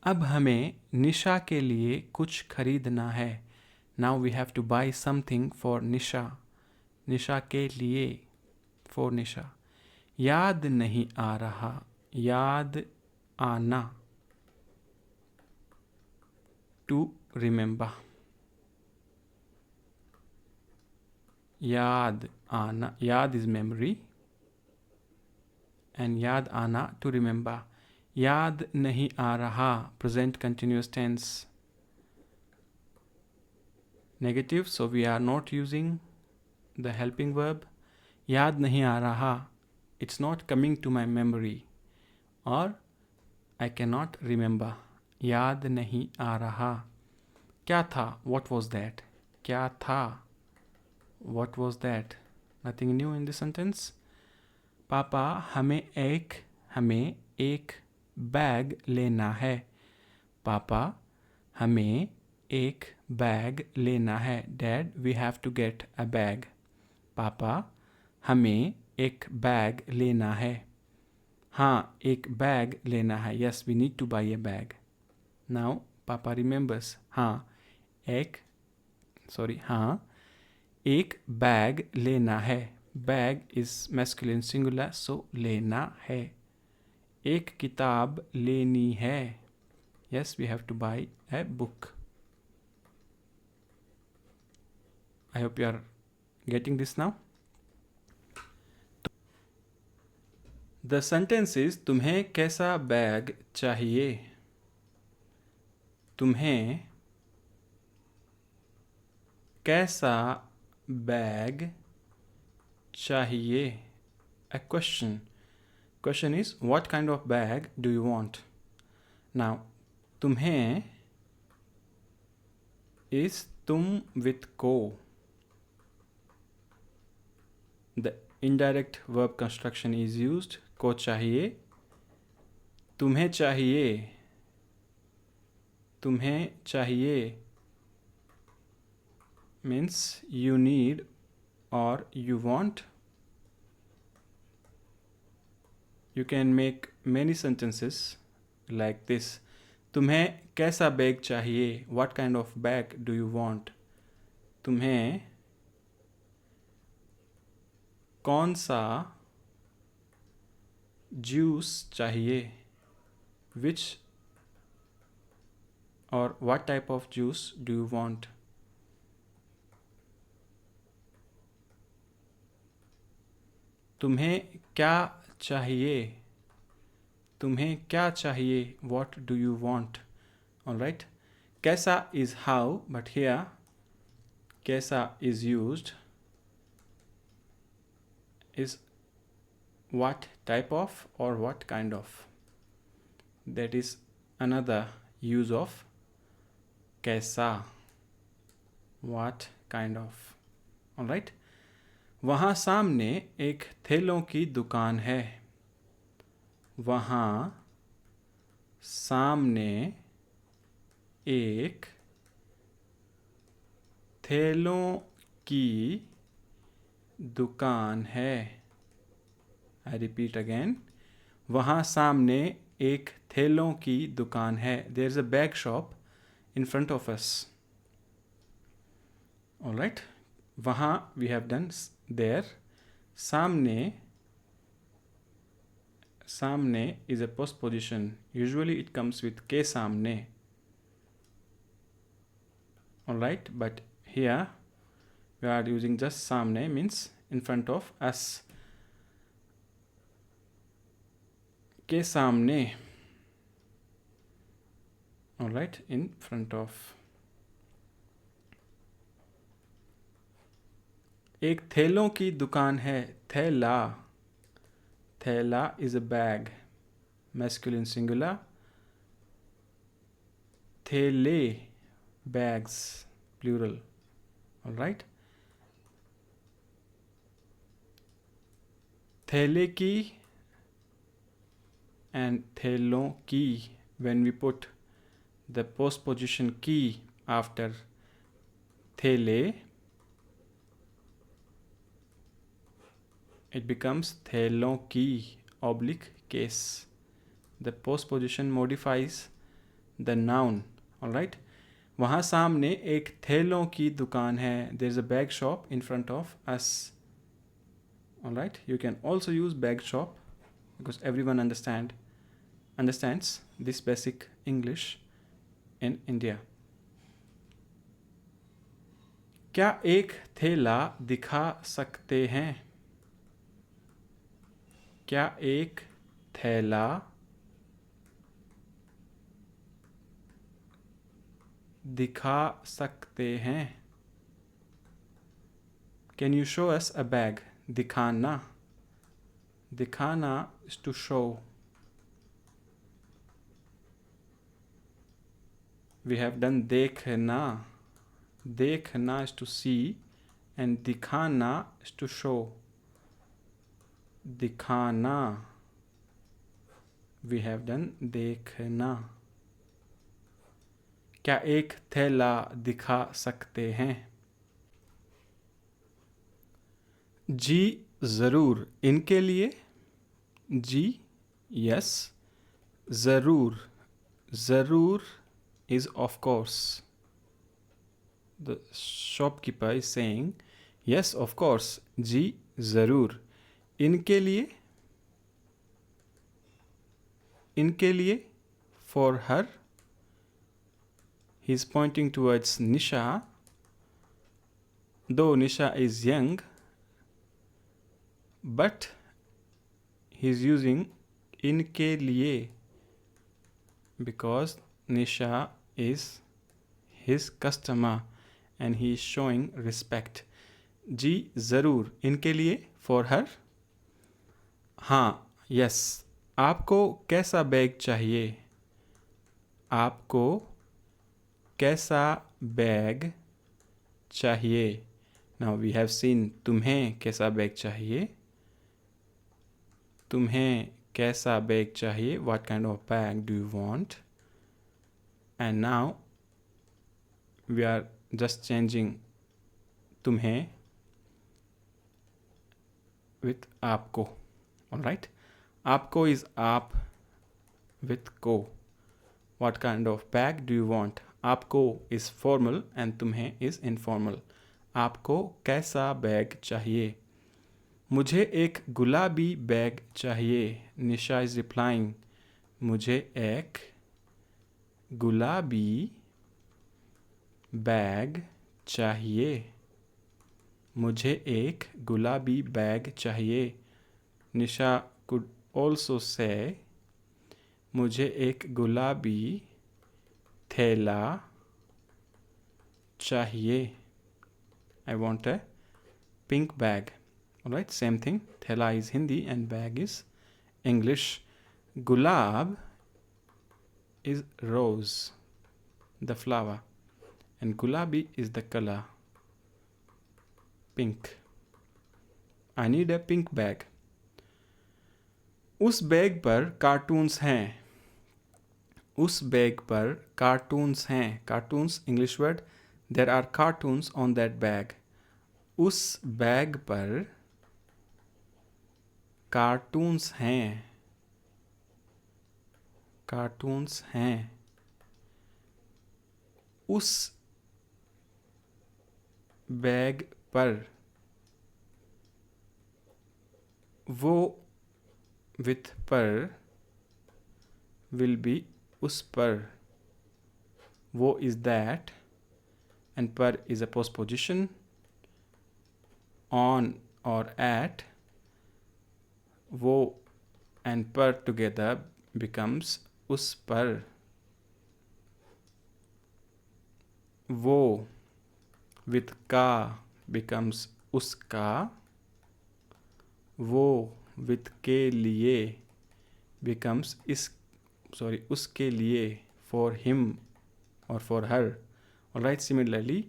अब हमें निशा के लिए कुछ खरीदना है. Now we have to buy something for निशा. निशा के लिए, for निशा. याद नहीं आ रहा. याद आना. To remember. याद आना. याद is memory. And याद आना to remember. याद नहीं आ रहा. Present continuous tense. Negative, so we are not using the helping verb. याद नहीं आ रहा. It's not coming to my memory. Or I cannot remember. याद नहीं आ रहा. क्या था? What was that? क्या था? What was that? Nothing new in this sentence. पापा हमें एक बैग लेना है. पापा हमें एक बैग लेना है. Dad, we have to get a bag. पापा हमें एक बैग लेना है. हाँ, एक बैग लेना है. Yes, we need to buy a bag. Now, Papa remembers. हाँ, एक बैग लेना है. Bag is masculine singular, so लेना है. एक किताब लेनी है. Yes, we have to buy a book. I hope you are getting this now. The sentence is तुम्हें कैसा बैग चाहिए? तुम्हें कैसा बैग चाहिए? A question. Question is what kind of bag do you want? Now, तुम्हें is तुम with को. The indirect verb construction is used. को चाहिए. तुम्हें चाहिए. तुम्हें चाहिए means you need or you want. You can make many sentences like this. तुम्हें कैसा बैग चाहिए? What kind of bag do you want? तुम्हें कौन सा जूस चाहिए? Which or what type of juice do you want? तुम्हें क्या चाहिए? तुम्हें क्या चाहिए? What do you want? Alright. कैसा is how, but here कैसा is used is what type of or what kind of. That is another use of कैसा. What kind of. Alright. वहाँ सामने एक थैलों की दुकान है. वहाँ सामने एक थैलों की दुकान है. I repeat again. वहाँ सामने एक थैलों की दुकान है. There is a bag shop in front of us. Alright. वहाँ we have done there. सामने is a postposition. Usually it comes with के सामने. Alright, but here we are using just सामने means in front of us. के सामने. Alright, in front of. एक थैलों की दुकान है. थैला. थैला is a bag. Masculine singular. थैले, bags, plural. Alright. थैले की and थैलों की. When we put the postposition की after थैले, it becomes थैलों की oblique case. The postposition modifies the noun. All right. वहाँ सामने एक थैलों की दुकान है. There is a bag shop in front of us. All right. You can also use bag shop because everyone understands this basic English in India. क्या एक थैला दिखा सकते हैं? क्या एक थैला दिखा सकते हैं? Can you show us a bag? दिखाना. दिखाना is to show. We have done देखना. देखना is to see and दिखाना is to show. दिखाना. We have done देखना. क्या एक थैला दिखा सकते हैं? जी ज़रूर. इनके लिए जी yes. ज़रूर. ज़रूर is of course. The shopkeeper is saying yes of course. जी ज़रूर. इनके लिए for her. He is pointing towards Nisha. Though Nisha is young, but he is using इनके लिए because Nisha is his customer and he is showing respect. जी ज़रूर. इनके लिए for her. हाँ yes. आपको कैसा बैग चाहिए? आपको कैसा बैग चाहिए? Now we have seen तुम्हें कैसा बैग चाहिए? तुम्हें कैसा बैग चाहिए? What kind of bag do you want? And now we are just changing तुम्हें with आपको. Alright? आपको is आप with को. What kind of bag do you want? आपको is formal and तुम्हें is informal. आपको कैसा बैग चाहिए? मुझे एक गुलाबी बैग चाहिए. निशा is replying. मुझे एक गुलाबी बैग चाहिए. मुझे एक गुलाबी बैग चाहिए. निशा could also say मुझे एक गुलाबी थैला चाहिए. I want a pink bag. Alright, same thing. Thela is Hindi and bag is English. Gulab is rose, the flower. And gulabi is the color. Pink. I need a pink bag. उस bag पर cartoons हैं. उस bag पर cartoons हैं. Cartoons English word. There are cartoons on that bag. उस bag पर cartoons हैं. Cartoons हैं. उस बैग पर वो with पर will be उस पर. वो is that and par is a postposition. On or at, वो and par together becomes उस पर. वो with का becomes उसका. वो with के लिए becomes उसके लिए, for him or for her. Alright, similarly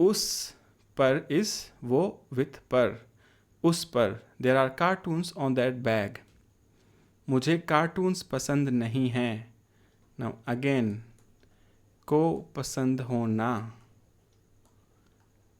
उस पर is वो with पर. उस पर. There are cartoons on that bag. मुझे कार्टून्स पसंद नहीं हैं. Now again, को पसंद होना.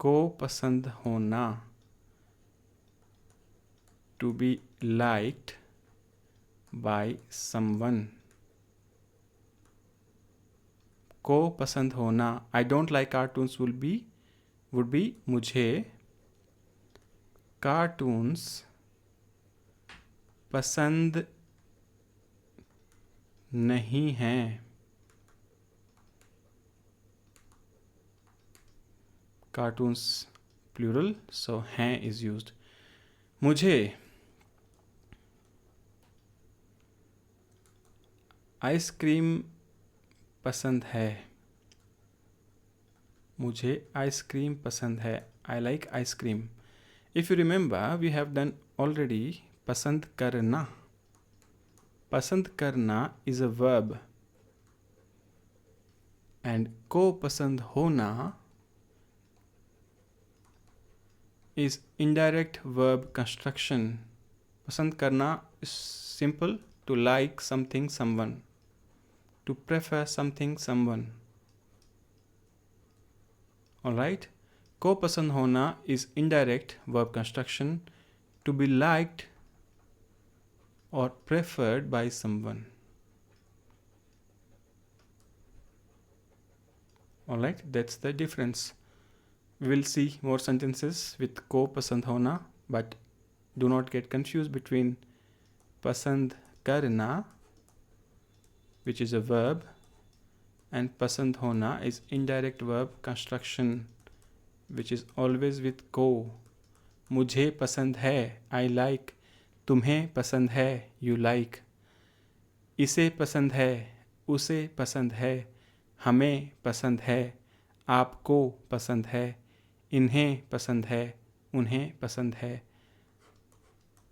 को पसंद होना. To be liked by someone. को पसंद होना, I don't like cartoons would be मुझे कार्टून्स पसंद नहीं हैं। Cartoons plural, so हैं is used. मुझे आइसक्रीम पसंद है। मुझे आइसक्रीम पसंद है। I like ice cream. If you remember, we have done already पसंद करना. पसंद करना is a verb. And को पसंद होना is indirect verb construction. पसंद करना is simple, to like something, someone, to prefer something, someone. Alright? को पसंद होना is indirect verb construction, to be liked or preferred by someone. Alright, that's the difference. We will see more sentences with को पसंद होना, but do not get confused between पसंद करना, which is a verb, and पसंद होना is indirect verb construction, which is always with को. मुझे पसंद है, I like. तुम्हें पसंद है, you like. इसे पसंद है, उसे पसंद है, हमें पसंद है, आपको पसंद है, इन्हें पसंद है, उन्हें पसंद है.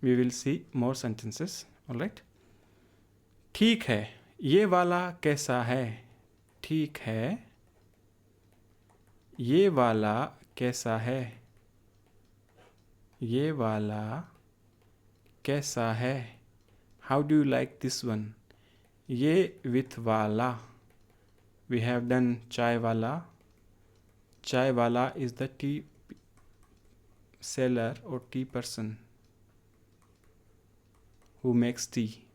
We will see more sentences. Alright? ठीक है, ये वाला कैसा है? ठीक है, ये वाला कैसा है? ये वाला कैसा है? How do you like this one? ये with वाला. We have done चाय वाला. चाय वाला is the tea seller or tea person who makes tea.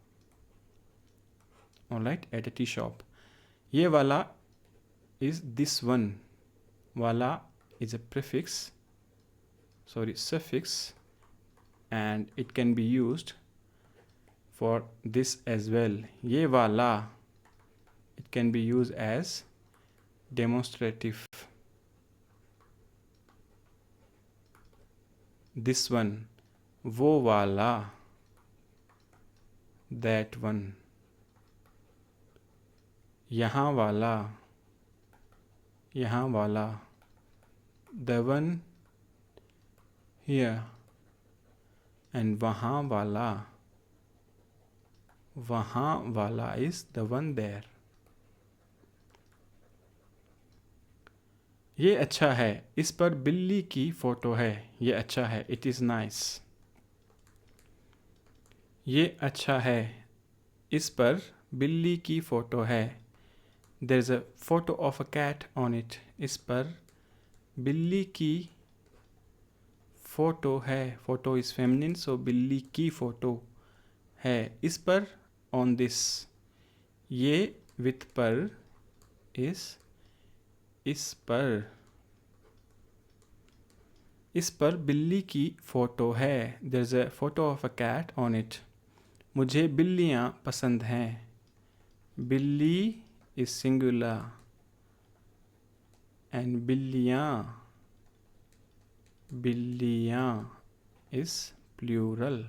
Alright, at a tea shop. ये वाला is this one. वाला is a suffix, and it can be used for this as well. ये वाला, it can be used as demonstrative. This one, वो वाला, that one. यहाँ वाला, यहाँ वाला, the one here, and वहाँ वाला, वहाँ वाला is the one there. ये अच्छा है, इस पर बिल्ली की फोटो है. ये अच्छा है, it is nice. ये अच्छा है, इस पर बिल्ली की फोटो है. There is a photo of a cat on it. इस पर बिल्ली की फोटो है. फोटो is feminine, so बिल्ली की फोटो है. इस पर on this. ये with पर is इस पर. इस पर बिल्ली की फोटो है. There is a photo of a cat on it. मुझे बिल्लियाँ पसंद हैं. बिल्ली is singular and बिल्लियाँ is plural.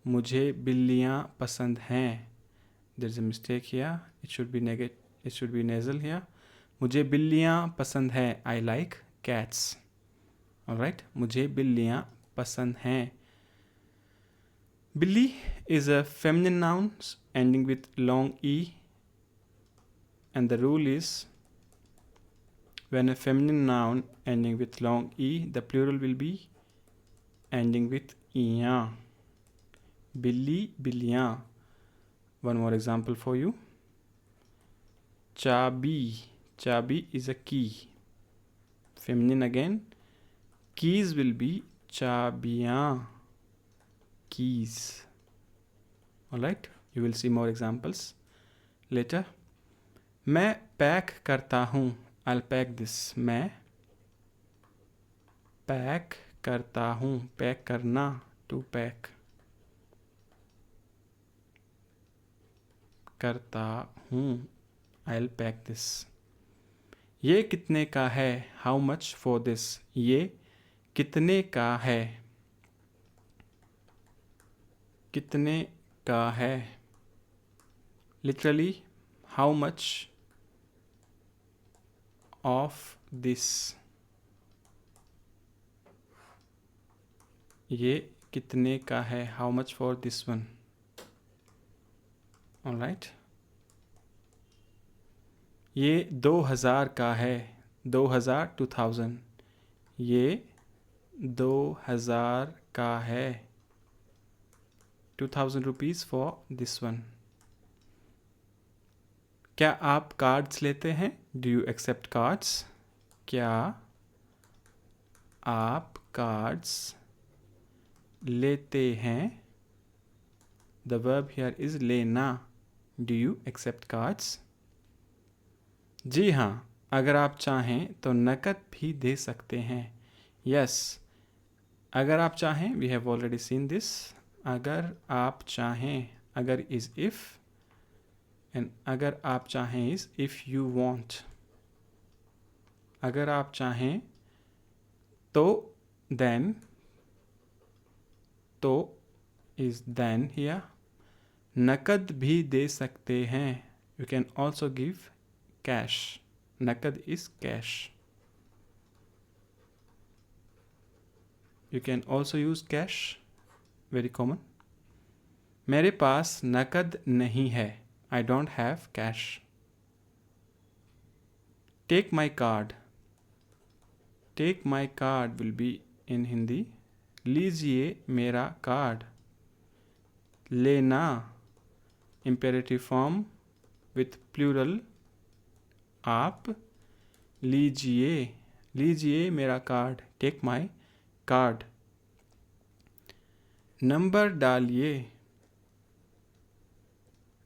मुझे बिल्लियाँ पसंद हैं. There is a mistake here. It should be nasal here. मुझे बिल्लियाँ पसंद हैं. I like cats. Alright, मुझे बिल्लियाँ पसंद हैं. Billy is a feminine noun ending with long E, and the rule is when a feminine noun ending with long E, the plural will be ending with इयाँ. बिल्ली, बिल्लियाँ. One more example for you. चाबी is a key. Feminine again. Keys will be चाबियाँ. Keys. Alright, you will see more examples later. मैं pack करता हूँ, I'll pack this. मैं pack करता हूँ, pack करना, to pack. करता हूँ, I'll pack this. ये कितने का है, how much for this. ये कितने का है, कितने का है. Literally, how much of this. ये कितने का है, how much for this one. Alright. ये 2000 का है, 2000 2000. ये 2000 का है, 2000 rupees for this one. क्या आप कार्ड्स लेते हैं, do you accept cards. क्या आप कार्ड्स लेते हैं, the verb here is लेना, do you accept cards. जी हाँ, अगर आप चाहें तो नकद भी दे सकते हैं, yes. अगर आप चाहें, we have already seen this. अगर आप चाहें, अगर is if, and अगर आप चाहें is if you want. अगर आप चाहें तो then, तो is then here. नकद भी दे सकते हैं, you can also give cash. नकद is cash. You can also use cash, very common. मेरे पास नकद नहीं है, I don't have cash. Take my card. Take my card will be in Hindi. लीजिए मेरा कार्ड. लेना, imperative form with plural. आप लीजिए, लीजिए मेरा card, take my card. Number डालिए,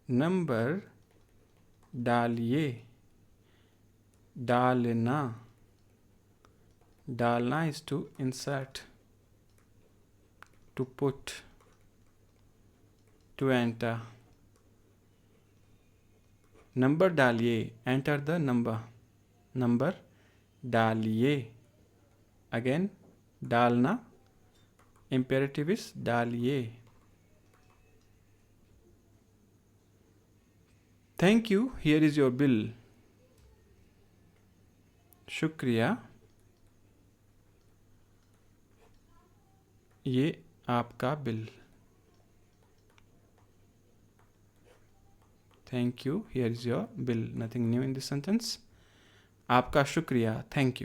नंबर डालिए, डालना, डालना is to insert, to put, to enter. Number डालिए, enter the number. नंबर डालिए, again डालना, imperative is डालिए. Thank you, here is your bill. शुक्रिया, ये आपका bill. Thank you, here is your bill. Nothing new in this sentence. आपका शुक्रिया, thank you.